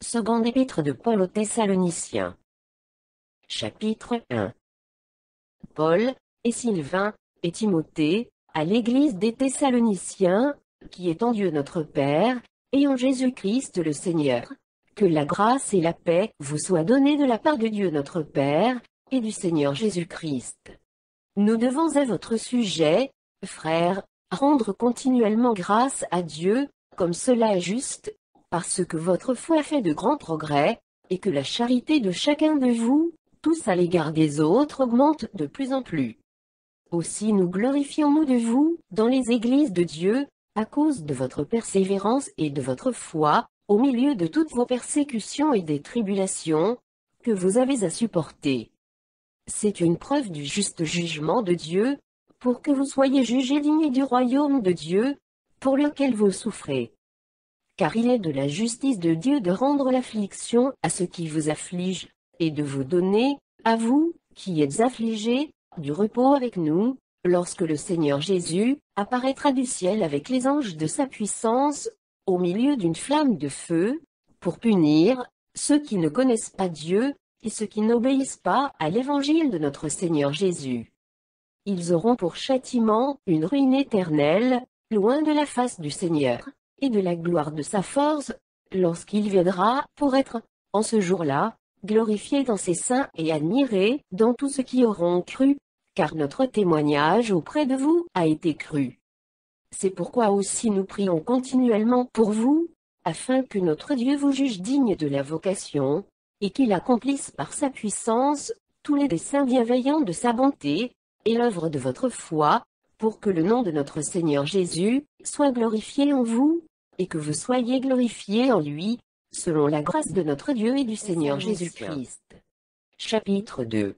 Seconde épître de Paul aux Thessaloniciens. Chapitre 1. Paul, et Sylvain, et Timothée, à l'église des Thessaloniciens, qui est en Dieu notre Père, et en Jésus-Christ le Seigneur. Que la grâce et la paix vous soient données de la part de Dieu notre Père, et du Seigneur Jésus-Christ. Nous devons à votre sujet, frères, rendre continuellement grâce à Dieu, comme cela est juste, parce que votre foi fait de grands progrès, et que la charité de chacun de vous, tous à l'égard des autres, augmente de plus en plus. Aussi nous glorifions-nous de vous, dans les églises de Dieu, à cause de votre persévérance et de votre foi, au milieu de toutes vos persécutions et des tribulations, que vous avez à supporter. C'est une preuve du juste jugement de Dieu, pour que vous soyez jugés dignes du royaume de Dieu, pour lequel vous souffrez. Car il est de la justice de Dieu de rendre l'affliction à ceux qui vous affligent, et de vous donner, à vous, qui êtes affligés, du repos avec nous, lorsque le Seigneur Jésus apparaîtra du ciel avec les anges de sa puissance, au milieu d'une flamme de feu, pour punir ceux qui ne connaissent pas Dieu, et ceux qui n'obéissent pas à l'évangile de notre Seigneur Jésus. Ils auront pour châtiment une ruine éternelle, loin de la face du Seigneur, et de la gloire de sa force, lorsqu'il viendra pour être, en ce jour-là, glorifié dans ses saints et admiré dans tous ceux qui auront cru, car notre témoignage auprès de vous a été cru. C'est pourquoi aussi nous prions continuellement pour vous, afin que notre Dieu vous juge digne de la vocation, et qu'il accomplisse par sa puissance tous les desseins bienveillants de sa bonté, et l'œuvre de votre foi, pour que le nom de notre Seigneur Jésus soit glorifié en vous, et que vous soyez glorifiés en lui, selon la grâce de notre Dieu et du Seigneur Jésus-Christ. Chapitre 2.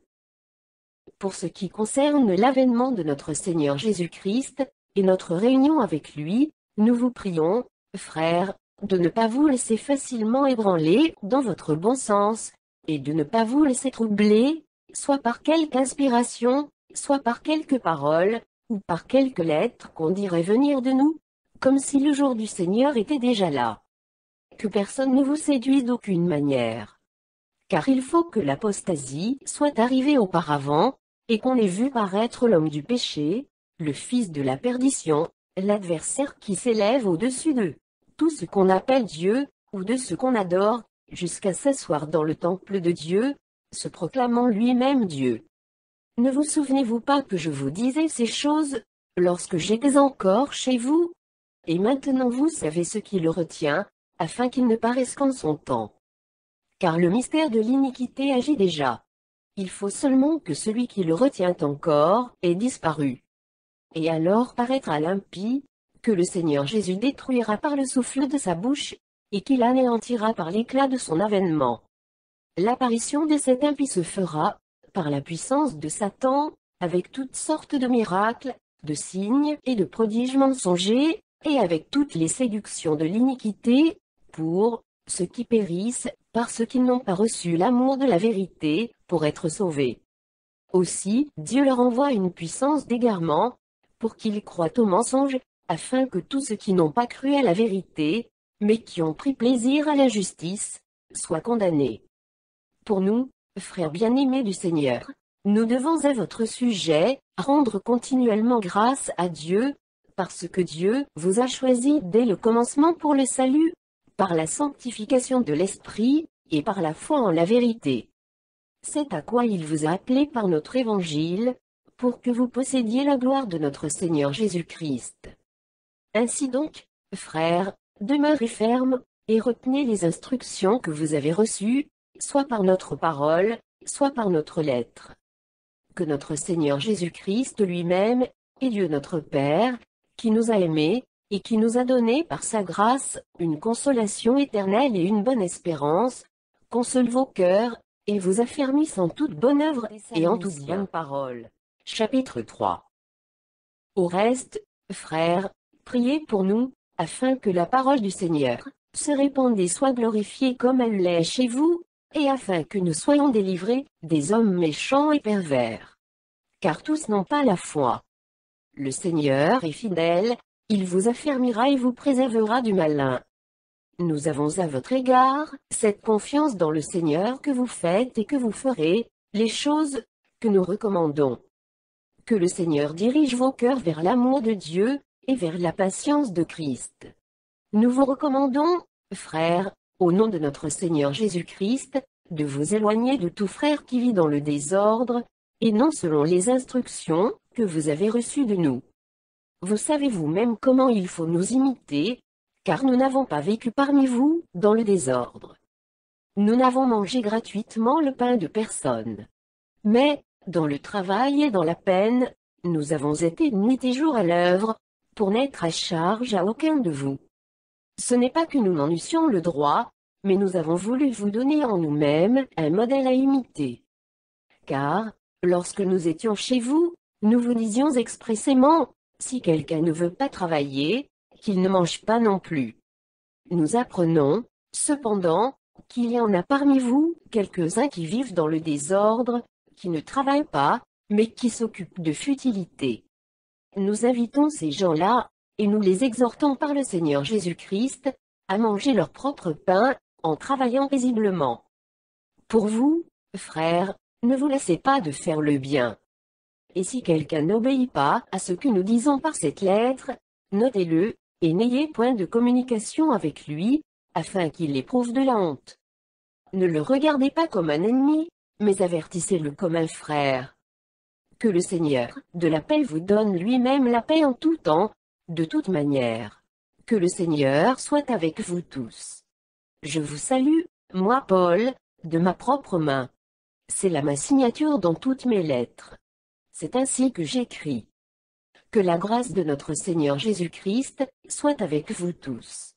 Pour ce qui concerne l'avènement de notre Seigneur Jésus-Christ, et notre réunion avec lui, nous vous prions, frères, de ne pas vous laisser facilement ébranler dans votre bon sens, et de ne pas vous laisser troubler, soit par quelque inspiration, soit par quelque parole, ou par quelque lettre qu'on dirait venir de nous, comme si le jour du Seigneur était déjà là. Que personne ne vous séduise d'aucune manière. Car il faut que l'apostasie soit arrivée auparavant, et qu'on ait vu paraître l'homme du péché, le fils de la perdition, l'adversaire qui s'élève au-dessus de tout ce qu'on appelle Dieu, ou de ce qu'on adore, jusqu'à s'asseoir dans le temple de Dieu, se proclamant lui-même Dieu. Ne vous souvenez-vous pas que je vous disais ces choses, lorsque j'étais encore chez vous? Et maintenant vous savez ce qui le retient, afin qu'il ne paraisse qu'en son temps. Car le mystère de l'iniquité agit déjà. Il faut seulement que celui qui le retient encore ait disparu. Et alors paraîtra l'impie, que le Seigneur Jésus détruira par le souffle de sa bouche, et qu'il anéantira par l'éclat de son avènement. L'apparition de cet impie se fera, par la puissance de Satan, avec toutes sortes de miracles, de signes et de prodiges mensongers, et avec toutes les séductions de l'iniquité, pour ceux qui périssent, parce qu'ils n'ont pas reçu l'amour de la vérité, pour être sauvés. Aussi, Dieu leur envoie une puissance d'égarement, pour qu'ils croient au mensonge, afin que tous ceux qui n'ont pas cru à la vérité, mais qui ont pris plaisir à l'injustice, soient condamnés. Pour nous, frères bien-aimés du Seigneur, nous devons à votre sujet, rendre continuellement grâce à Dieu, parce que Dieu vous a choisi dès le commencement pour le salut, par la sanctification de l'Esprit, et par la foi en la vérité. C'est à quoi il vous a appelé par notre évangile, pour que vous possédiez la gloire de notre Seigneur Jésus-Christ. Ainsi donc, frères, demeurez fermes, et retenez les instructions que vous avez reçues, soit par notre parole, soit par notre lettre. Que notre Seigneur Jésus-Christ lui-même, et Dieu notre Père, qui nous a aimés, et qui nous a donné par sa grâce, une consolation éternelle et une bonne espérance, console vos cœurs, et vous affermisse en toute bonne œuvre, et en toute bonne parole. Chapitre 3. Au reste, frères, priez pour nous, afin que la parole du Seigneur se répande et soit glorifiée comme elle l'est chez vous, et afin que nous soyons délivrés des hommes méchants et pervers. Car tous n'ont pas la foi. Le Seigneur est fidèle, il vous affermira et vous préservera du malin. nous avons à votre égard cette confiance dans le Seigneur que vous faites et que vous ferez les choses que nous recommandons. Que le Seigneur dirige vos cœurs vers l'amour de Dieu et vers la patience de Christ. Nous vous recommandons, frères, au nom de notre Seigneur Jésus-Christ, de vous éloigner de tout frère qui vit dans le désordre, et non selon les instructions que vous avez reçues de nous. Vous savez vous-même comment il faut nous imiter, car nous n'avons pas vécu parmi vous dans le désordre. Nous n'avons mangé gratuitement le pain de personne. Mais, dans le travail et dans la peine, nous avons été nuit et jour à l'œuvre, pour n'être à charge à aucun de vous. Ce n'est pas que nous n'en eussions le droit, mais nous avons voulu vous donner en nous-mêmes un modèle à imiter. Car, lorsque nous étions chez vous, nous vous disions expressément, si quelqu'un ne veut pas travailler, qu'il ne mange pas non plus. Nous apprenons, cependant, qu'il y en a parmi vous quelques-uns qui vivent dans le désordre, qui ne travaillent pas, mais qui s'occupent de futilité. Nous invitons ces gens-là, et nous les exhortons par le Seigneur Jésus-Christ, à manger leur propre pain, en travaillant paisiblement. Pour vous, frères, ne vous laissez pas de faire le bien. Et si quelqu'un n'obéit pas à ce que nous disons par cette lettre, notez-le, et n'ayez point de communication avec lui, afin qu'il éprouve de la honte. Ne le regardez pas comme un ennemi, mais avertissez-le comme un frère. Que le Seigneur de la paix vous donne lui-même la paix en tout temps, de toute manière. Que le Seigneur soit avec vous tous. Je vous salue, moi Paul, de ma propre main. C'est là ma signature dans toutes mes lettres. C'est ainsi que j'écris. Que la grâce de notre Seigneur Jésus-Christ soit avec vous tous.